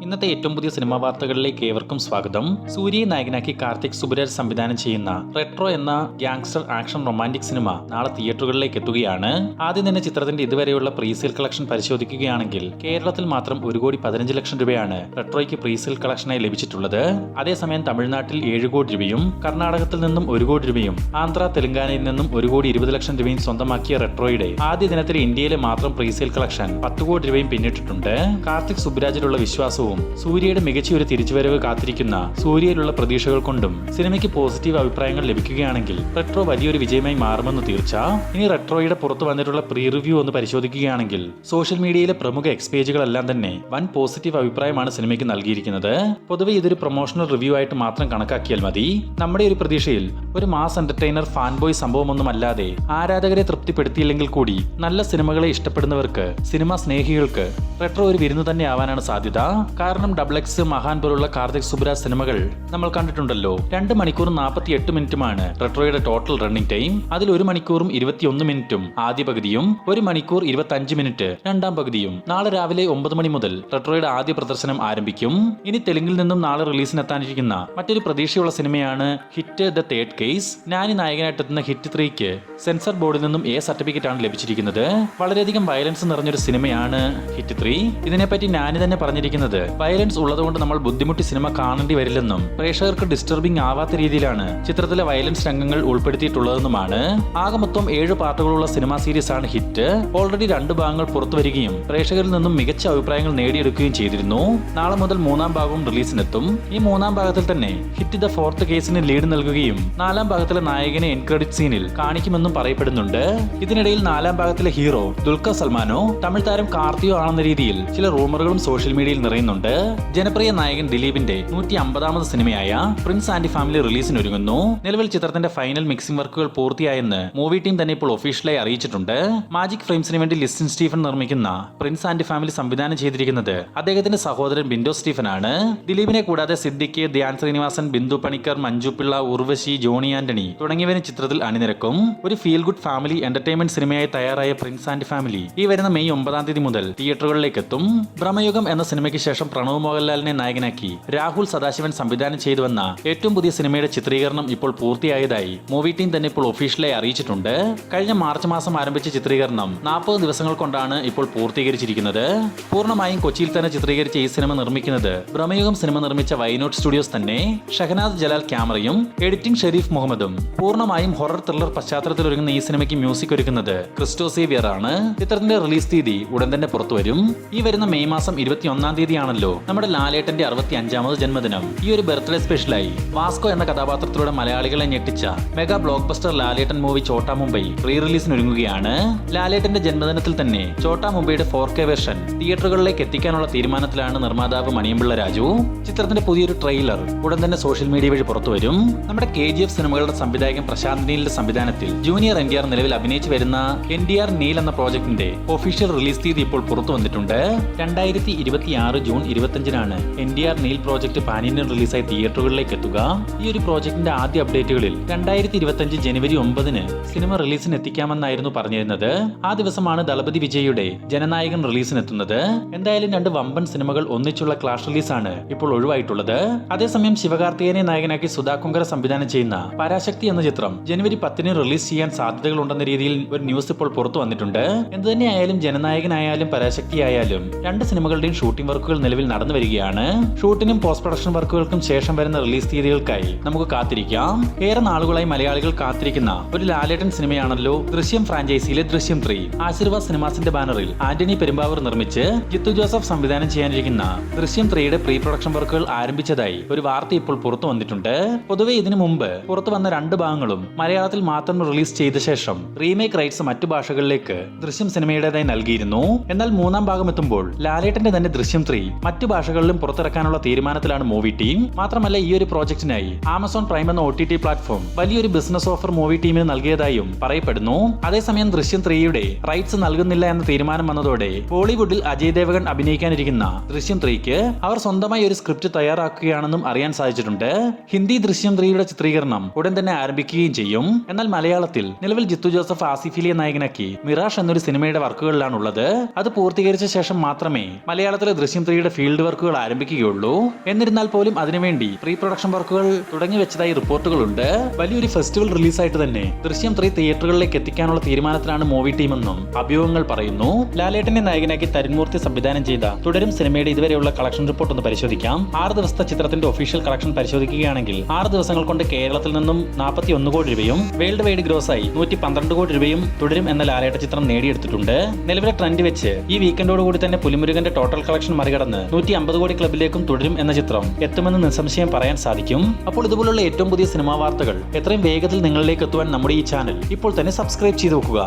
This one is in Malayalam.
ഇന്നത്തെ ഏറ്റവും പുതിയ സിനിമാ വാർത്തകളിലേക്ക് ഏവർക്കും സ്വാഗതം. സൂര്യയെ നായകനാക്കി കാർത്തിക് സുബരാജ് സംവിധാനം ചെയ്യുന്ന റെട്രോ എന്ന ഗ്യാങ്സ്റ്റർ ആക്ഷൻ റൊമാന്റിക് സിനിമ നാളെ തിയേറ്ററുകളിലേക്ക് എത്തുകയാണ്. ആദ്യം തന്നെ ചിത്രത്തിന്റെ ഇതുവരെയുള്ള പ്രീസെയിൽ കളക്ഷൻ പരിശോധിക്കുകയാണെങ്കിൽ കേരളത്തിൽ മാത്രം 1,15,00,000 രൂപയാണ് റെട്രോയ്ക്ക് പ്രീസെയിൽ കളക്ഷനായി ലഭിച്ചിട്ടുള്ളത്. അതേസമയം തമിഴ്നാട്ടിൽ 7 കോടി രൂപയും കർണാടകത്തിൽ നിന്നും 1 കോടി രൂപയും ആന്ധ്ര തെലങ്കാനയിൽ നിന്നും 1,20,00,000 രൂപയും സ്വന്തമാക്കിയ റെട്രോയുടെ ആദ്യ ദിനത്തിൽ ഇന്ത്യയിലെ മാത്രം പ്രീസെയിൽ കളക്ഷൻ 10 കോടി രൂപയും പിന്നിട്ടിട്ടുണ്ട്. കാർത്തിക് സുബരാജിലുള്ള വിശ്വാസവും സൂര്യയുടെ മികച്ച ഒരു തിരിച്ചുവരവ് കാത്തിരിക്കുന്ന സൂര്യയിലുള്ള പ്രതീക്ഷകൾ കൊണ്ടും സിനിമയ്ക്ക് പോസിറ്റീവ് അഭിപ്രായങ്ങൾ ലഭിക്കുകയാണെങ്കിൽ റെട്രോ വലിയൊരു വിജയമായി മാറുമെന്ന് തീർച്ച. ഇനി റെട്രോയുടെ പുറത്തു വന്നിട്ടുള്ള പ്രീ റിവ്യൂ ഒന്ന് പരിശോധിക്കുകയാണെങ്കിൽ സോഷ്യൽ മീഡിയയിലെ പ്രമുഖ എക്സ്പേജുകളെല്ലാം തന്നെ വൻ പോസിറ്റീവ് അഭിപ്രായമാണ് സിനിമയ്ക്ക് നൽകിയിരിക്കുന്നത്. പൊതുവെ ഇതൊരു പ്രൊമോഷണൽ റിവ്യൂ ആയിട്ട് മാത്രം കണക്കാക്കിയാൽ മതി. നമ്മുടെ ഒരു പ്രതീക്ഷയിൽ ഒരു മാസ് എന്റർടൈനർ ഫാൻ ബോയ് സംഭവമൊന്നുമല്ലാതെ ആരാധകരെ തൃപ്തിപ്പെടുത്തിയില്ലെങ്കിൽ കൂടി നല്ല സിനിമകളെ ഇഷ്ടപ്പെടുന്നവർക്ക്, സിനിമാ സ്നേഹികൾക്ക് റെട്രോ ഒരു വിരുന്ന് തന്നെ ആവാനാണ് സാധ്യത. കാരണം XX, മഹാൻ പോലുള്ള കാർത്തിക് സുബരാജ് സിനിമകൾ നമ്മൾ കണ്ടിട്ടുണ്ടല്ലോ. 2 മണിക്കൂറും 48 മിനിറ്റുമാണ് റെട്രോയുടെ ടോട്ടൽ റണ്ണിംഗ് ടൈം. അതിൽ 1 മണിക്കൂറും 21 മിനിറ്റും ആദ്യ പകുതിയും 1 മണിക്കൂർ 25 മിനിറ്റ് രണ്ടാം പകുതിയും. നാളെ രാവിലെ 9 മണി മുതൽ റെട്രോയുടെ ആദ്യ പ്രദർശനം ആരംഭിക്കും. ഇനി തെലുങ്കിൽ നിന്നും നാളെ റിലീസിനെത്താനിരിക്കുന്ന മറ്റൊരു പ്രതീക്ഷയുള്ള സിനിമയാണ് hit the third case. Nani നായകനായിട്ടെത്തുന്ന ഹിറ്റ് 3ക്ക് സെൻസർ ബോർഡിൽ നിന്നും A സർട്ടിഫിക്കറ്റ് ആണ് ലഭിച്ചിരിക്കുന്നത്. വളരെയധികം വയലൻസ് നിറഞ്ഞൊരു സിനിമയാണ് ഹിറ്റ് 3. ഇതിനെപ്പറ്റി നാനി തന്നെ പറഞ്ഞിരിക്കുന്നത് വയലൻസ് ഉള്ളതുകൊണ്ട് നമ്മൾ ബുദ്ധിമുട്ടി സിനിമ കാണേണ്ടി വരില്ലെന്നും പ്രേക്ഷകർക്ക് ഡിസ്റ്റർബിംഗ് ആവാത്ത രീതിയിലാണ് ചിത്രത്തിലെ വയലൻസ് രംഗങ്ങൾ ഉൾപ്പെടുത്തിയിട്ടുള്ളതെന്നുമാണ്. ആകെ മൊത്തം 7 പാർട്ടുകളുള്ള സിനിമാ സീരീസ് ആണ് ഹിറ്റ്. ഓൾറെഡി 2 ഭാഗങ്ങൾ പുറത്തു വരികയും പ്രേക്ഷകരിൽ നിന്നും മികച്ച അഭിപ്രായങ്ങൾ നേടിയെടുക്കുകയും ചെയ്തിരുന്നു. നാളെ മുതൽ 3ാം ഭാഗവും റിലീസിനെത്തും. ഈ 3ാം ഭാഗത്തിൽ തന്നെ ഹിറ്റ് ദ ഫോർത്ത് കേസിന് ലീഡ് നൽകുകയും 4ാം ഭാഗത്തിലെ നായകനെ എൻ ക്രെഡിറ്റ് സീനിൽ കാണിക്കുമെന്നും പറയപ്പെടുന്നുണ്ട്. ഇതിനിടയിൽ 4ാം ഭാഗത്തിലെ ഹീറോ ദുൽഖർ സൽമാനോ തമിഴ് താരം കാർത്തിയോ ആണെന്ന രീതിയിൽ ചില റൂമറുകളും സോഷ്യൽ മീഡിയയിൽ നിറയുന്നുണ്ട്. ജനപ്രിയ നായകൻ ദിലീപിന്റെ 150ാമത് സിനിമയായ പ്രിൻസ് ആൻഡ് ഫാമിലി റിലീസിനൊരുങ്ങുന്നു. നിലവിൽ ചിത്രത്തിന്റെ ഫൈനൽ മിക്സിംഗ് വർക്കുകൾ പൂർത്തിയായെന്ന് മൂവി ടീം തന്നെ ഇപ്പോൾ ഒഫീഷ്യലായി അറിയിച്ചിട്ടുണ്ട്. മാജിക് ഫ്രെയിംസിന് വേണ്ടി ലിസ്റ്റിൻ സ്റ്റീഫൻ നിർമ്മിക്കുന്ന പ്രിൻസ് ആൻഡ് ഫാമിലി സംവിധാനം ചെയ്തിരിക്കുന്നത് അദ്ദേഹത്തിന്റെ സഹോദരൻ ബിൻഡോ സ്റ്റീഫൻ ആണ്. ദിലീപിനെ കൂടാതെ സിദ്ദിഖ്, ധ്യാൻ ശ്രീനിവാസൻ, ബിന്ദു പണിക്കർ, മഞ്ജു പിള്ള, ഉർവശി, ജോണി ആന്റണി തുടങ്ങിയവരും ചിത്രത്തിൽ അണിനിരക്കും. ഒരു ഫീൽ ഗുഡ് ഫാമിലി എന്റർടൈൻമെന്റ് സിനിമയായി തയ്യാറായ പ്രിൻസ് ആൻഡ് ഫാമിലി ഈ വരുന്ന മെയ് 9ാം തീയതി മുതൽ തിയേറ്ററുകളിലേക്ക് എത്തും. ഭ്രമയുഗം എന്ന സിനിമയ്ക്ക് ശേഷം പ്രണവ് മോഹൻലാലിനെ നായകനാക്കി രാഹുൽ സദാശിവൻ സംവിധാനം ചെയ്തുവന്ന ഏറ്റവും പുതിയ സിനിമയുടെ ചിത്രീകരണം ഇപ്പോൾ പൂർത്തിയായതായി മൂവി ടീം തന്നെ ഇപ്പോൾ ഒഫീഷ്യലായി അറിയിച്ചിട്ടുണ്ട്. കഴിഞ്ഞ മാർച്ച് മാസം ആരംഭിച്ച ചിത്രീകരണം 40 ദിവസങ്ങൾ കൊണ്ടാണ് ഇപ്പോൾ പൂർത്തീകരിച്ചിരിക്കുന്നത്. പൂർണ്ണമായും കൊച്ചിയിൽ തന്നെ ചിത്രീകരിച്ച ഈ സിനിമ നിർമ്മിക്കുന്നത് ഭ്രമയുഗം സിനിമ നിർമ്മിച്ച വൈനോട്ട് സ്റ്റുഡിയോസ് തന്നെ. ഷഹനാദ് ജലാൽ ക്യാമറയും എഡിറ്റിംഗ് ഷെരീഫ് മുഹമ്മദും. പൂർണ്ണമായും ഹൊറർ ത്രില്ലർ പശ്ചാത്തലത്തിൽ ഒരുങ്ങുന്ന ഈ സിനിമയ്ക്ക് മ്യൂസിക് ഒരുക്കുന്നത് ക്രിസ്റ്റോ സേവിയർ ആണ്. ചിത്രത്തിന്റെ റിലീസ് തീയതി ഉടൻ തന്നെ പുറത്തുവരും. ഈ വരുന്ന മെയ് മാസം 21ാം തീയതിയാണല്ലോ നമ്മുടെ ലാലേട്ടന്റെ 65ാമത് ജന്മദിനം. ഈ ഒരു ബർത്ത്ഡേ സ്പെഷ്യലായി വാസ്കോ എന്ന കഥാപാത്രത്തിലൂടെ മലയാളികളെ ഞെട്ടിച്ച മെഗാ ബ്ലോക്ക് ബസ്റ്റർ ലാലേട്ടൻ മൂവി ചോട്ടാ മുംബൈ റീ റിലീസിനൊരുങ്ങുകയാണ്. ലാലേട്ടന്റെ ജന്മദിനത്തിൽ തന്നെ ചോട്ടാ മുംബൈയുടെ 4K വെർഷൻ തിയേറ്ററുകളിലേക്ക് എത്തിക്കാനുള്ള തീരുമാനത്തിലാണ് നിർമ്മാതാവ് മണിയമ്പിള്ള രാജു. ചിത്രത്തിന്റെ പുതിയൊരു ട്രെയിലർ ഉടൻ തന്നെ സോഷ്യൽ മീഡിയ വഴി പുറത്തുവരും. നമ്മുടെ KGF സിനിമകളുടെ സംവിധായകൻ പ്രശാന്ത് നീലിന്റെ സംവിധാനത്തിൽ ജൂനിയർ NTR നിലവിൽ അഭിനയിച്ചു വരുന്ന NTR നീൽ എന്ന പ്രോജക്ടിന്റെ ഒഫീഷ്യൽ റിലീസ് തീയതി ഇപ്പോൾ പുറത്തു വന്നിട്ടുണ്ട്. 2026 ജൂൺ 25-നാണ് NTR Neel project pan Indian റിലീസായി തിയേറ്ററുകളിലേക്ക് എത്തുക. ഈ ഒരു പ്രോജക്ടിന്റെ ആദ്യ അപ്ഡേറ്റുകളിൽ 2025 ജനുവരി 9-ന് സിനിമ റിലീസിന് എത്തിക്കാമെന്നായിരുന്നു പറഞ്ഞിരുന്നത്. ആ ദിവസമാണ് ദളപതി വിജയുടെ ജനനായകൻ റിലീസിനെത്തുന്നത്. എന്തായാലും 2 വമ്പൻ സിനിമകൾ ഒന്നിച്ചുള്ള ക്ലാഷ് റിലീസാണ് ഇപ്പോൾ ഒഴിവായിട്ടുള്ളത്. അതേസമയം ശിവകാർത്തികേയനെ നായകനാക്കി സുധാ കുങ്കര സംവിധാനം ചെയ്യുന്ന പരാശക്തി എന്ന ചിത്രം ജനുവരി 10-ന് റിലീസ് ചെയ്യാൻ സാധ്യതകളുണ്ടെന്ന രീതിയിൽ ഒരു ന്യൂസ് ഇപ്പോൾ പുറത്തു വന്നിട്ടുണ്ട്. എന്തുതന്നെയായാലും ജനനായകനായാലും പരാശക്തി ആയാലും 2 സിനിമകളുടെയും ഷൂട്ടിംഗ് വർക്കുകൾ നിലവിൽ നടന്നു വരികയാണ്. ഷൂട്ടിനും പോസ്റ്റ് പ്രൊഡക്ഷൻ വർക്കുകൾക്കും ശേഷം വരുന്ന റിലീസ് തീയതികൾക്കായി നമുക്ക് കാത്തിരിക്കാം. ഏറെ നാളുകളായി മലയാളികൾ കാത്തിരിക്കുന്ന ഒരു ലാലേട്ടൻ സിനിമയാണല്ലോ ദൃശ്യം ഫ്രാഞ്ചൈസിയിലെ ദൃശ്യം 3. ആശീർവാദ് സിനിമാസിന്റെ ബാനറിൽ ആന്റണി പെരുമ്പാവൂർ നിർമ്മിച്ച് ജിത്തു ജോസഫ് സംവിധാനം ചെയ്യാനിരിക്കുന്ന ദൃശ്യം 3യുടെ പ്രീ പ്രൊഡക്ഷൻ വർക്കുകൾ ആരംഭിച്ചതായി ഒരു വാർത്ത ഇപ്പോൾ പുറത്തു വന്നിട്ടുണ്ട്. പൊതുവെ ഇതിനു മുമ്പ് പുറത്തു വന്ന 2 ഭാഗങ്ങളും മലയാളത്തിൽ മാത്രം റിലീസ് ചെയ്ത ശേഷം റീമേക്ക് റൈറ്റ്സ് മറ്റു ഭാഷകളിലേക്ക് ദൃശ്യം സിനിമയുടേതായി നൽകിയിരുന്നു. എന്നാൽ 3ാം ഭാഗം എത്തുമ്പോൾ ലാലേട്ടന്റെ തന്നെ ദൃശ്യം 3 മറ്റു ഭാഷകളിലും പുറത്തിറക്കാനുള്ള തീരുമാനത്തിലാണ് മൂവി ടീം. മാത്രമല്ല ഈ ഒരു പ്രോജക്റ്റിനായി ആമസോൺ പ്രൈം എന്ന OTT പ്ലാറ്റ്ഫോം വലിയൊരു ബിസിനസ് ഓഫർ മൂവി ടീമിന് നൽകിയതായും പറയപ്പെടുന്നു. അതേസമയം ദൃശ്യം 3യുടെ റൈറ്റ്സ് നൽകുന്നില്ല എന്ന തീരുമാനം വന്നതോടെ ബോളിവുഡിൽ അജയ് ദേവഗൺ അഭിനയിക്കാനിരിക്കുന്ന ദൃശ്യം 3ക്ക് അവർ സ്വന്തമായി ഒരു സ്ക്രിപ്റ്റ് തയ്യാറാക്കുകയാണെന്നും അറിയാൻ സാധിച്ചിട്ടുണ്ട്. ഹിന്ദി ദൃശ്യം 3യുടെ ചിത്രീകരണം ഉടൻ തന്നെ ആരംഭിക്കുകയും ചെയ്യും. എന്നാൽ മലയാളത്തിൽ നിലവിൽ ജിത്തു ജോസഫ് ആസിഫിലിയെ നായകനാക്കി മിറാഷ് എന്നൊരു സിനിമയുടെ വർക്കുകളിലാണുള്ളത്. അത് പൂർത്തീകരിച്ച ശേഷം മാത്രമേ മലയാളത്തിലെ ദൃശ്യം 3യുടെ ഫീൽഡ് വർക്കുകൾ ആരംഭിക്കുകയുള്ളൂ. എന്നിരുന്നാൽ പോലും അതിനുവേണ്ടി പ്രീ പ്രൊഡക്ഷൻ വർക്കുകൾ തുടങ്ങി വെച്ചതായി റിപ്പോർട്ടുകളുണ്ട്. വലിയൊരു ഫെസ്റ്റിവൽ റിലീസായിട്ട് തന്നെ ദൃശ്യം 3 തിയേറ്ററുകളിലേക്ക് എത്തിക്കാനുള്ള തീരുമാനത്തിലാണ് മൂവി ടീമെന്നും അഭ്യൂഹങ്ങൾ പറയുന്നു. ലാലേട്ടനെ നായകനാക്കി തരുൺമൂർത്തി സംവിധാനം ചെയ്ത തുടരും സിനിമയുടെ ഇതുവരെയുള്ള കളക്ഷൻ റിപ്പോർട്ട് ഒന്ന് പരിശോധിക്കാം. 6 ദിവസത്തെ ചിത്രത്തിന്റെ ഒഫീഷ്യൽ കളക്ഷൻ പരിശോധിക്കുകയാണെങ്കിൽ 6 ദിവസങ്ങൾ കൊണ്ട് കേരളത്തിൽ നിന്നും 41 കോടി രൂപയും വേൾഡ് വൈഡ് ഗ്രോസായി 112 കോടി രൂപയും തുടരും എന്ന ലാലേട്ട ചിത്രം നേടിയെടുത്തിട്ടുണ്ട്. നിലവിലെ ട്രെൻഡ് വെച്ച് ഈ വീക്കെൻഡോടുകൂടി തന്നെ പുലിമുരുകന്റെ ടോട്ടൽ കളക്ഷൻ മറികടന്ന് 150 കോടി ക്ലബിലേക്കും തുടരും എന്ന ചിത്രം എത്തുമെന്ന് നിസ്സംശയം പറയാൻ സാധിക്കും. അപ്പോൾ ഇതുപോലുള്ള ഏറ്റവും പുതിയ സിനിമാ വാർത്തകൾ എത്രയും വേഗത്തിൽ നിങ്ങളിലേക്ക് എത്തുവാൻ നമ്മുടെ ഈ ചാനൽ ഇപ്പോൾ തന്നെ സബ്സ്ക്രൈബ് ചെയ്ത് വെക്കുക.